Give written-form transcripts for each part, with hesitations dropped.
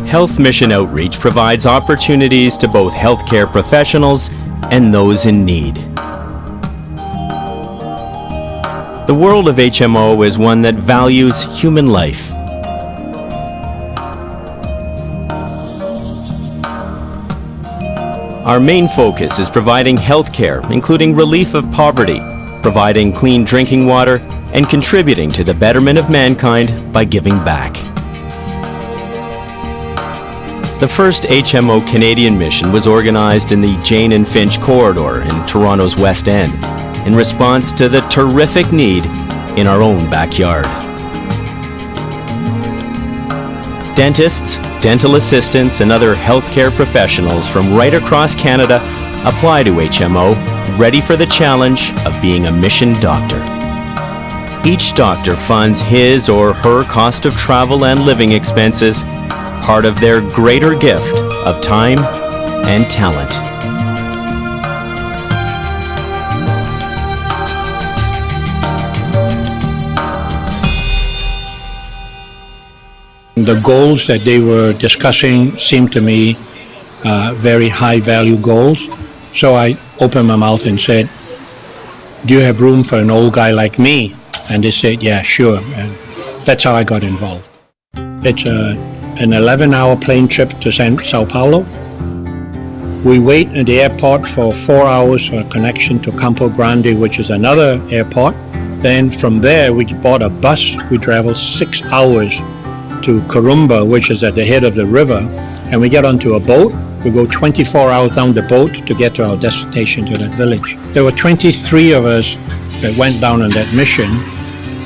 Health Mission Outreach provides opportunities to both healthcare professionals and those in need. The world of HMO is one that values human life. Our main focus is providing healthcare, including relief of poverty, providing clean drinking water, and contributing to the betterment of mankind by giving back. The first HMO Canadian mission was organized in the Jane and Finch corridor in Toronto's West End in response to the terrific need in our own backyard. Dentists, dental assistants, and other healthcare professionals from right across Canada apply to HMO, ready for the challenge of being a mission doctor. Each doctor funds his or her cost of travel and living expenses, part of their greater gift of time and talent. The goals that they were discussing seemed to me very high value goals. So I opened my mouth and said, "Do you have room for an old guy like me?" And they said, "Yeah, sure." And that's how I got involved. It's an 11-hour plane trip to Sao Paulo. We wait at the airport for 4 hours for a connection to Campo Grande, which is another airport. Then from there, we bought a bus. We traveled 6 hours to Corumba, which is at the head of the river, and we get onto a boat. We go 24 hours down the boat to get to our destination, to that village. There were 23 of us that went down on that mission.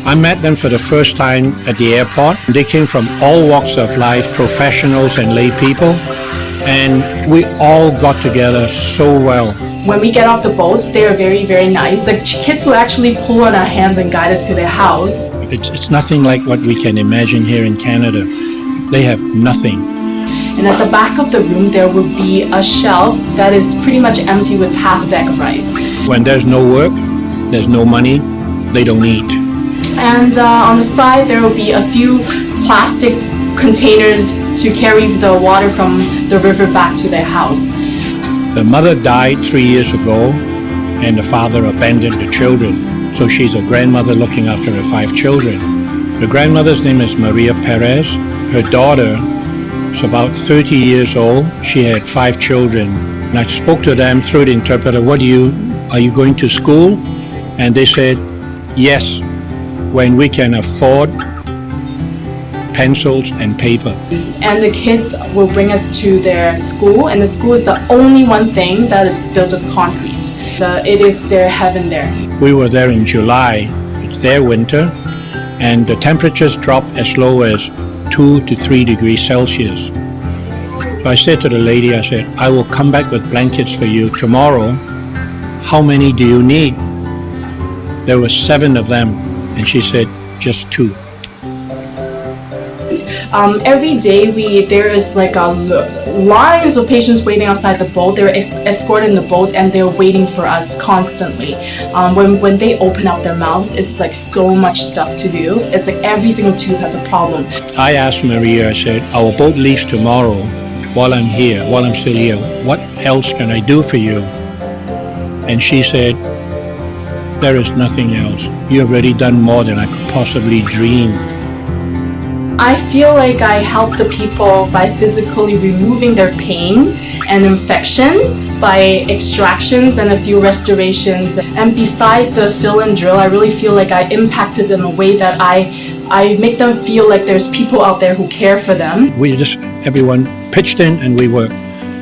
I met them for the first time at the airport. They came from all walks of life, professionals and lay people, and we all got together so well. When we get off the boat, they are very, very nice. The kids will actually pull on our hands and guide us to their house. It's nothing like what we can imagine here in Canada. They have nothing. And at the back of the room, there will be a shelf that is pretty much empty with half a bag of rice. When there's no work, there's no money, they don't eat. And on the side, there will be a few plastic containers to carry the water from the river back to their house. The mother died 3 years ago, and the father abandoned the children. So she's a grandmother looking after her 5 children. The grandmother's name is Maria Perez. Her daughter is about 30 years old. She had 5 children. And I spoke to them through the interpreter, are you going to school? And they said, yes, when we can afford pencils and paper. And the kids will bring us to their school, and the school is the only one thing that is built of concrete. It is their heaven there. We were there in July. It's their winter, and the temperatures drop as low as 2 to 3 degrees Celsius. So I said to the lady, I said, I will come back with blankets for you tomorrow. How many do you need? There were 7 of them, and she said, just 2. Every day there is like lines of patients waiting outside the boat. They're escorted in the boat, and they're waiting for us constantly. When they open up their mouths, it's like so much stuff to do. It's like every single tooth has a problem. I asked Maria, I said, our boat leaves tomorrow. While I'm still here, what else can I do for you? And she said, there is nothing else. You have already done more than I could possibly dream. I feel like I help the people by physically removing their pain and infection by extractions and a few restorations. And beside the fill and drill, I really feel like I impacted them in a way that I make them feel like there's people out there who care for them. Everyone pitched in and we worked.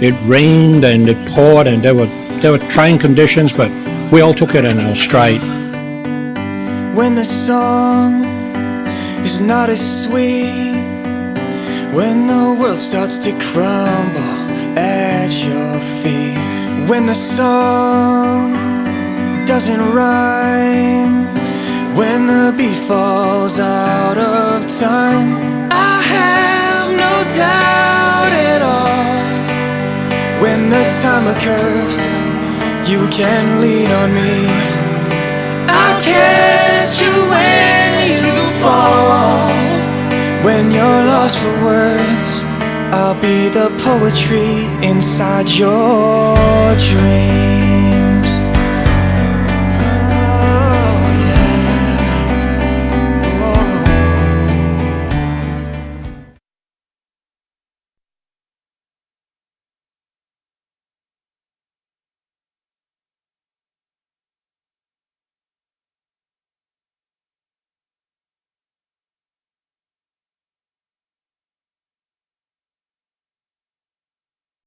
It rained and it poured and there were trying conditions, but we all took it in our stride. When the song is not as sweet, when the world starts to crumble at your feet, when the song doesn't rhyme, when the beat falls out of time, I have no doubt at all. When the time occurs, you can lean on me. I'll catch you when you fall. When you're lost for words, I'll be the poetry inside your dream.